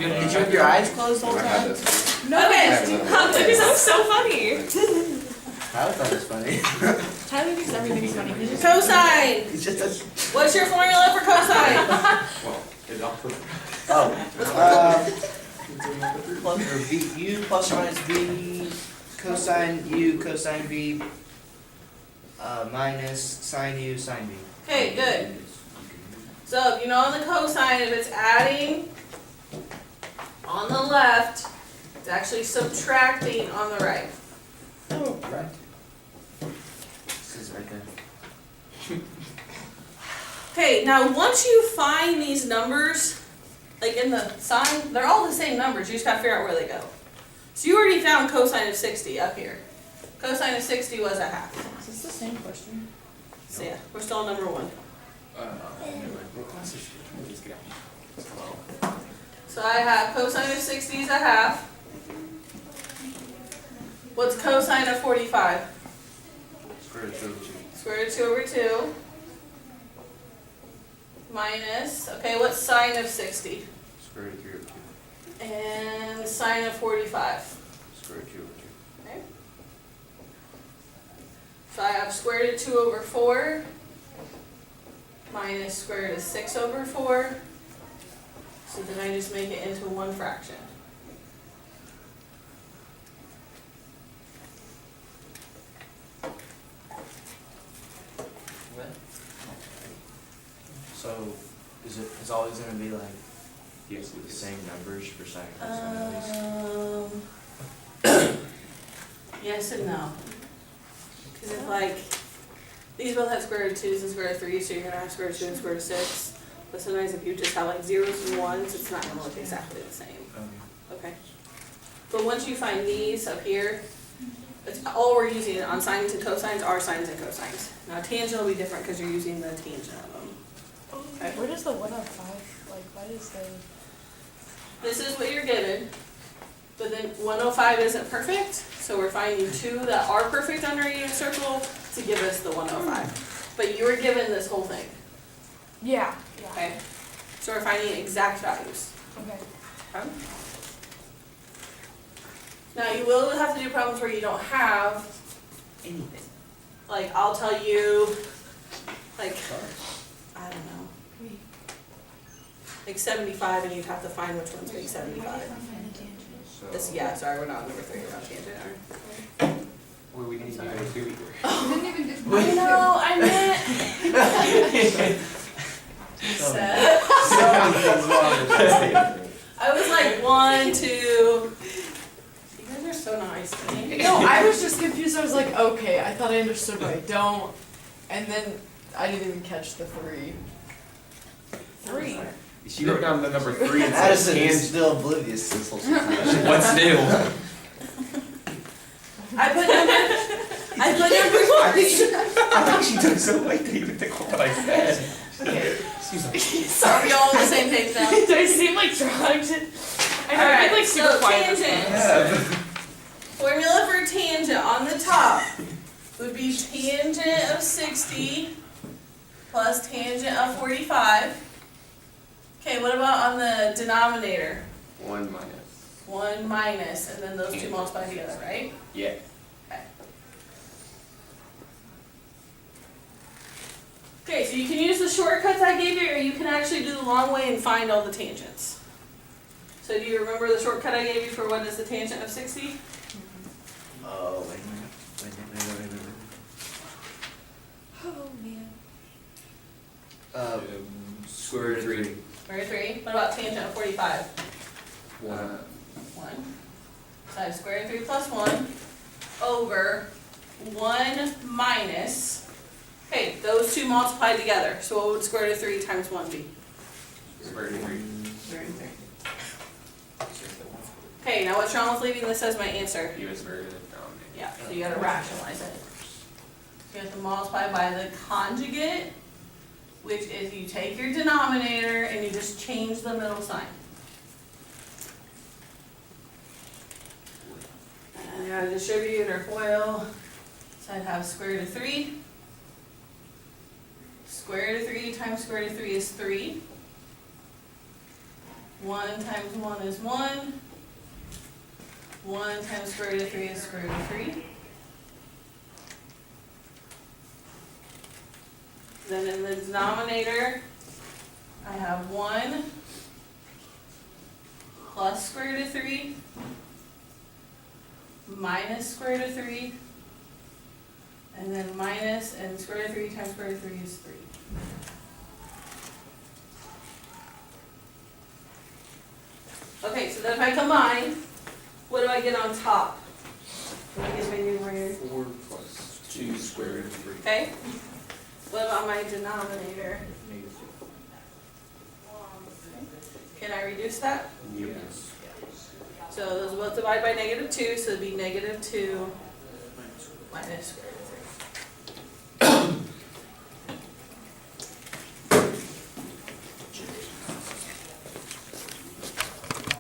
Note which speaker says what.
Speaker 1: Did you have your eyes closed all the time?
Speaker 2: Okay, because that's so funny.
Speaker 1: I thought it was funny.
Speaker 2: Tyler thinks everything's funny.
Speaker 3: Cosine.
Speaker 1: He's just a...
Speaker 3: What's your formula for cosine?
Speaker 1: Plus or v, u plus or minus v cosine u cosine v minus sine u sine v.
Speaker 3: Okay, good. So if you know on the cosine, if it's adding on the left, it's actually subtracting on the right.
Speaker 1: Oh, right. This is right there.
Speaker 3: Okay, now once you find these numbers, like in the sine, they're all the same numbers, you just gotta figure out where they go. So you already found cosine of 60 up here. Cosine of 60 was a half.
Speaker 2: Is this the same question?
Speaker 3: So yeah, we're still on number 1. So I have cosine of 60 is a half. What's cosine of 45?
Speaker 1: Square root of 2.
Speaker 3: Square root of 2 over 2. Minus, okay, what's sine of 60?
Speaker 1: Square root of 3 over 2.
Speaker 3: And sine of 45.
Speaker 1: Square root of 2 over 2.
Speaker 3: Okay. So I have square root of 2 over 4 minus square root of 6 over 4. So then I just make it into one fraction.
Speaker 1: So, it's always gonna be like the same numbers for sine and cosine?
Speaker 3: Yes and no. Because if like, these both have square root of 2s and square root of 3, so you're gonna have square root of 2 and square root of 6. But sometimes if you just have like 0s and 1s, it's not gonna look exactly the same. Okay. But once you find these up here, it's all we're using on sines and cosines are sines and cosines. Now tangent will be different because you're using the tangent of them. Okay.
Speaker 2: Where does the 105, like, why does the...
Speaker 3: This is what you're given, but then 105 isn't perfect, so we're finding 2 that are perfect under a unit circle to give us the 105. But you were given this whole thing,
Speaker 2: Yeah.
Speaker 3: okay? So we're finding exact values.
Speaker 2: Okay.
Speaker 3: Okay? Now you will have to do problems where you don't have anything. Like I'll tell you, like, I don't know, like 75 and you'd have to find which ones make 75. This, yeah, sorry, we're not on number 3, we're on tangent.
Speaker 1: Well, we didn't even do either.
Speaker 3: I know, I meant.
Speaker 1: So many things wrong with that.
Speaker 3: I was like 1, 2. You guys are so nice to me.
Speaker 2: No, I was just confused. I was like, okay, I thought I understood, but I don't. And then I didn't even catch the 3. 3?
Speaker 4: She wrote down the number 3 and said
Speaker 1: Addison is
Speaker 4: tangent.
Speaker 1: still oblivious to this whole situation.
Speaker 4: What's new?
Speaker 3: I put number 3.
Speaker 4: I think she took so late to even think what I said.
Speaker 3: Okay.
Speaker 4: She's like,
Speaker 3: So we all on the same page now?
Speaker 2: Do I seem like trying to? I know,
Speaker 3: Alright,
Speaker 2: I'm like super
Speaker 3: so
Speaker 2: quiet.
Speaker 3: tangent.
Speaker 4: yeah.
Speaker 3: Formula for tangent on the top would be tangent of 60 plus tangent of 45. Okay, what about on the denominator?
Speaker 4: 1 minus.
Speaker 3: 1 minus, and then those two
Speaker 4: Tangent.
Speaker 3: multiply together, right?
Speaker 4: Yeah.
Speaker 3: Okay. Okay, so you can use the shortcuts I gave you, or you can actually do the long way and find all the tangents. So do you remember the shortcut I gave you for what is the tangent of 60?
Speaker 1: Oh, wait a minute.
Speaker 2: Oh man.
Speaker 1: Square root of 3.
Speaker 3: Square root of 3. What about tangent of 45?
Speaker 4: 1.
Speaker 3: 1. So I have square root of 3 plus 1 over 1 minus, okay, those two multiply together. So what would square root of 3 times 1 be?
Speaker 4: Square root of 3.
Speaker 3: Square root of 3. Okay, now what's wrong with leaving this as my answer?
Speaker 4: He was very denominator.
Speaker 3: Yeah, so you gotta rationalize it. You have to multiply by the conjugate, which is you take your denominator and you just change the middle sign. And I gotta distribute or FOIL, so I'd have square root of 3. Square root of 3 times square root of 3 is 3. 1 times 1 is 1. 1 times square root of 3 is square root of 3. Then in the denominator, I have 1 plus square root of 3 minus square root of 3, and then minus, and square root of 3 times square root of 3 is 3. Okay, so then if I combine, what do I get on top? When I get my numerator,
Speaker 4: 4 plus 2 square root of 3.
Speaker 3: okay? What about my denominator? Can I reduce that?
Speaker 4: Yes.
Speaker 3: So those both divide by -2, so it'd be -2 minus square root